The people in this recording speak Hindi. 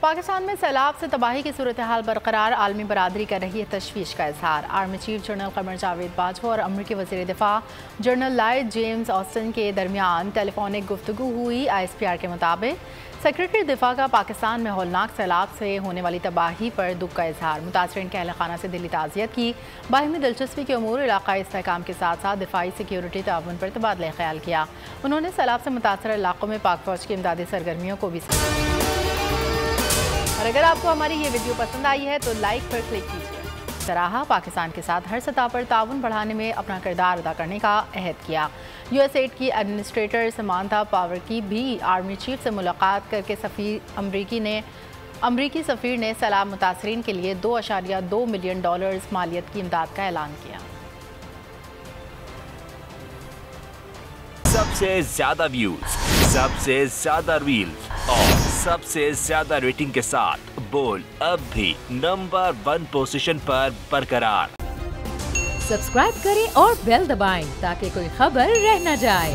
पाकिस्तान में सैलाब से तबाही की सूरत हाल बरकरार, आलमी बरादरी कर रही है तशवीश का इजहार। Army chief general Qamar Javed Bajwa और अमरीकी वज़ीर दिफा जनरल लॉयड जेम्स ऑस्टिन के दरमियान टेलीफोनिक गुफ्तगू हुई। ISPR के मुताबिक सेक्रेटरी दिफा का पाकिस्तान में हौलनाक सैलाब से होने वाली तबाही पर दुख का इजहार। मुतासरीन के अहल खाना से दिली ताज़ियत की, बाहिमी दिलचस्पी के अमूर इलाक़ाई इस्तेहकाम के साथ साथ दिफाई सिक्योरिटी ताउन पर तबादला ख्याल किया। उन्होंने सैलाब से मुतासर इलाकों में पाक फ़ौज की इमदादी सरगर्मियों को भी। और अगर आपको हमारी ये वीडियो पसंद आई है तो लाइक पर क्लिक कीजिए। सराहा, पाकिस्तान के साथ हर सतह पर ताउन बढ़ाने में अपना किरदार अदा करने का अहद किया। USAID की एडमिनिस्ट्रेटर समांथा पावर की भी आर्मी चीफ से मुलाकात करके अमरीकी सफ़ीर ने सैलाब मुतासरीन के लिए $2.2 मिलियन मालियत की इमदाद का ऐलान किया। सबसे ज्यादा व्यूज, सबसे ज्यादा रील्स और सबसे ज्यादा रेटिंग के साथ बोल अब भी नंबर 1 पोजीशन पर बरकरार। सब्सक्राइब करें और बेल दबाएं ताकि कोई खबर रह न जाए।